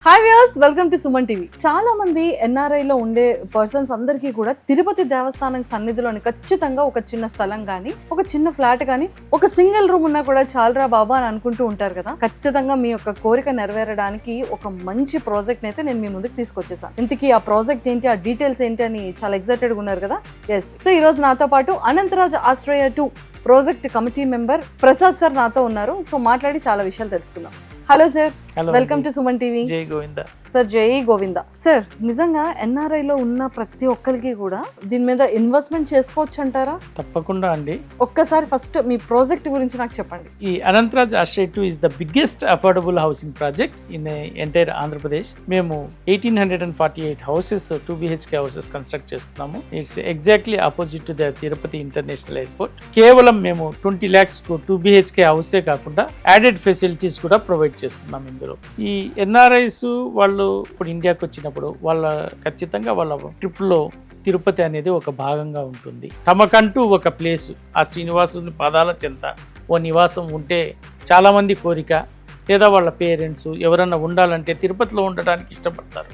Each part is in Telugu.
Hi viewers, welcome to Suman TV. చాలా మంది ఎన్ఆర్ఐ లో ఉండే పర్సన్స్ అందరికీ కూడా తిరుపతి దేవస్థానం సన్నిధిలోని ఖచ్చితంగా ఒక చిన్న స్థలం కానీ, ఒక చిన్న ఫ్లాట్ కానీ, ఒక సింగిల్ రూమ్ ఉన్నా కూడా చాలరా బాబా అని అనుకుంటూ ఉంటారు కదా. ఖచ్చితంగా మీ యొక్క కోరిక నెరవేరడానికి ఒక మంచి ప్రాజెక్ట్ అయితే నేను మీ ముందుకు తీసుకొచ్చేసాను. ఇంతకీ ఆ ప్రాజెక్ట్ ఏంటి, ఆ డీటెయిల్స్ ఏంటి అని చాలా ఎక్సైటెడ్ గా ఉన్నారు కదా. ఎస్, సో ఈ రోజు నాతో పాటు అనంత్ రాజ్ ఆశ్రయ 2 project committee member Prasad sir నాతో ఉన్నారు. సో మాట్లాడి చాలా విషయాలు తెలుసుకుందాం. Hello sir, welcome to Suman TV. జై గోవింద సార్. జై గోవింద సార్. నిజంగా ఎన్ఆర్ఐ లో ఉన్న ప్రతి ఒక్కరికి కూడా దీని మీద ఇన్వెస్ట్మెంట్ చేసుకోవచ్చు అంటారా? తప్పకుండా అండి. ఒక్కసారి ఫస్ట్ మీ ప్రాజెక్ట్ గురించి నాకు చెప్పండి. ఈ Anant Raj Ashray 2 is the biggest affordable housing project in entire Andhra Pradesh. మేము 1848 హౌసెస్ 2BHK హౌసెస్ కన్స్ట్రక్ట్ చేస్తున్నాము. It's exactly opposite to the Tirupati international airport. కేవలం మేము 20 lakhs 2BHK హౌసే కాకుండా యాడెడ్ ఫెసిలిటీస్ కూడా ప్రొవైడ్ చేస్తున్నాం. ఇందులో ఈ ఎన్ఆర్ఐస్ వాళ్ళు ఇప్పుడు ఇండియాకి వచ్చినప్పుడు ఖచ్చితంగా వాళ్ళ ట్రిప్ లో తిరుపతి అనేది ఒక భాగంగా ఉంటుంది. తమకంటూ ఒక ప్లేసు, ఆ శ్రీనివాసుని పాదాల చెంత ఓ నివాసం ఉంటే చాలా మంది కోరిక, లేదా వాళ్ళ పేరెంట్స్ ఎవరన్నా ఉండాలంటే తిరుపతిలో ఉండడానికి ఇష్టపడతారు.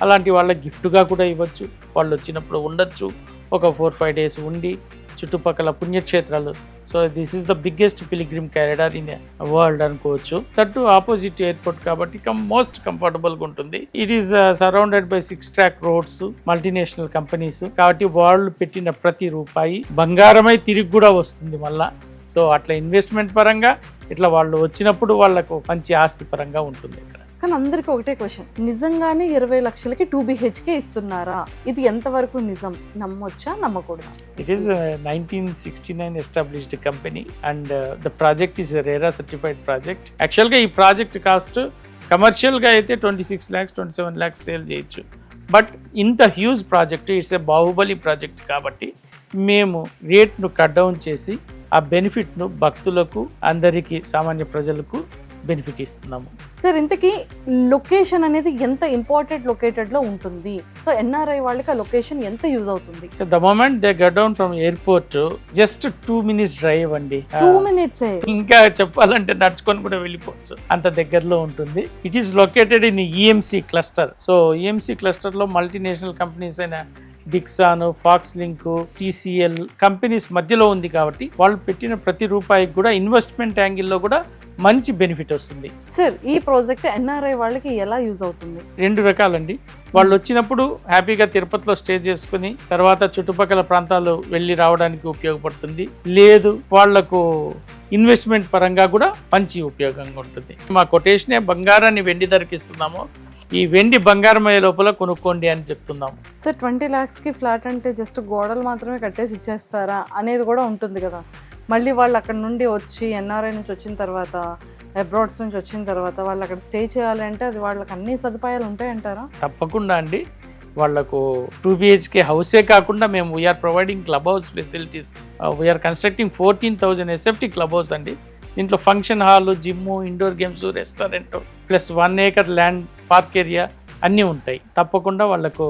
అలాంటి వాళ్ళ గిఫ్ట్గా కూడా ఇవ్వచ్చు. వాళ్ళు వచ్చినప్పుడు ఉండొచ్చు, ఒక 4-5 days ఉండి చుట్టుపక్కల పుణ్యక్షేత్రాలు. So this is the biggest pilgrim corridor in world అనుకోవచ్చు. దట్టు ఆపోజిట్ ఎయిర్పోర్ట్ కాబట్టి మోస్ట్ కంఫర్టబుల్గా ఉంటుంది. It is surrounded by 6-track roads, multinational companies కాబట్టి వాళ్ళు పెట్టిన ప్రతి రూపాయి బంగారమై తిరిగి కూడా వస్తుంది మళ్ళా. సో అట్లా ఇన్వెస్ట్మెంట్ పరంగా ఇట్లా వాళ్ళు వచ్చినప్పుడు వాళ్ళకు మంచి ఆస్తి పరంగా ఉంటుంది ఇక్కడ. కానీ అందరికి ఒకటే క్వశ్చన్, నిజంగానే 20 లక్షలకి 2BHK ఇస్తున్నారా? ఇది ఎంతవరకు నిజం? నమ్మొచ్చా, నమ్మకూడదా? It is a 1969 established company and the project is a RERA certified project. Actually గా ఈ ప్రాజెక్ట్ కాస్ట్ కమర్షియల్ గా అయితే 26 lakhs 27 lakhs సేల్ చేయొచ్చు. బట్ ఇంత huge project, it's a Baahubali project కాబట్టి మేము రేట్ను కట్ డౌన్ చేసి ఆ బెనిఫిట్ను భక్తులకు, అందరికీ, సామాన్య ప్రజలకు బెనిఫిట్ ఇస్తున్నాము. సార్, ఇంతకీ లొకేషన్ అనేది ఎంత ఇంపార్టెంట్ లొకేటెడ్ లో ఉంటుంది? సో ఎన్ఆర్ఐ వాళ్ళకి ఆ లొకేషన్ ఎంత యూజ్ అవుతుంది? The moment they get down from airport just 2 minutes drive అండి. 2 minutes ఇంకా చెప్పాలంటే నడుచుకొని కూడా వెళ్ళిపోవచ్చు, అంత దగ్గరలో ఉంటుంది. It is located in EMC cluster. So EMC cluster లో మల్టీనేషనల్ కంపెనీస్ అయిన Dixon, Foxlink, TCL companies మధ్యలో ఉంది కాబట్టి వాళ్ళు పెట్టిన ప్రతి రూపాయికి కూడా ఇన్వెస్ట్మెంట్ యాంగిల్లో కూడా మంచి బెనిఫిట్ వస్తుంది. సార్, ఈ ప్రాజెక్ట్ ఎన్ఆర్ఐ వాళ్ళకి ఎలా యూజ్ అవుతుంది? 2 రకాలండి. వాళ్ళు వచ్చినప్పుడు హ్యాపీగా తిరుపతిలో స్టే చేసుకుని తర్వాత చుట్టుపక్కల ప్రాంతాలు వెళ్ళి రావడానికి ఉపయోగపడుతుంది. లేదు వాళ్లకు ఇన్వెస్ట్మెంట్ పరంగా కూడా మంచి ఉపయోగంగా ఉంటుంది. మా కొటేషనే బంగారాన్ని వెండి ధరకిస్తున్నాము, ఈ వెండి బంగారం అయ్యే లోపల కొనుక్కోండి అని చెప్తున్నాము. సార్, 20 lakhs కి ఫ్లాట్ అంటే జస్ట్ గోడలు మాత్రమే కట్టేసి ఇచ్చేస్తారా అనేది కూడా ఉంటుంది కదా. మళ్ళీ వాళ్ళు అక్కడ నుండి వచ్చి ఎన్ఆర్ఐ నుంచి వచ్చిన తర్వాత, అబ్రాడ్స్ నుంచి వచ్చిన తర్వాత వాళ్ళు అక్కడ స్టే చేయాలంటే అది వాళ్ళకి అన్ని సదుపాయాలు ఉంటాయంటారా? తప్పకుండా అండి. వాళ్లకు 2BHK హౌసే కాకుండా మేము we're providing club house facilities. We're constructing 14,000 SFT club house అండి. దీంట్లో function hall, gym, indoor games, restaurant plus 1 acre land, park area అన్నీ ఉంటాయి. తప్పకుండా వాళ్ళకు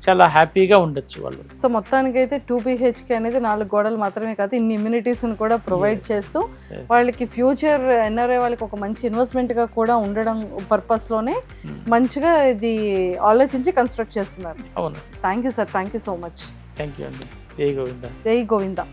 చాలా హ్యాపీగా ఉండొచ్చు వాళ్ళు. సో మొత్తానికైతే 2BHK అనేది 4 గోడలు మాత్రమే కాదు, ఇన్ని ఇమ్యూనిటీస్ని కూడా ప్రొవైడ్ చేస్తూ వాళ్ళకి ఫ్యూచర్ ఎన్ఆర్ఐ వాళ్ళకి ఒక మంచి ఇన్వెస్ట్మెంట్గా కూడా ఉండడం పర్పస్లోనే మంచిగా ఇది ఆలోచించి కన్స్ట్రక్ట్ చేస్తున్నారు. అవును. Thank you sir, thank you so much. Thank you అండి. జై గోవింద. జై గోవింద.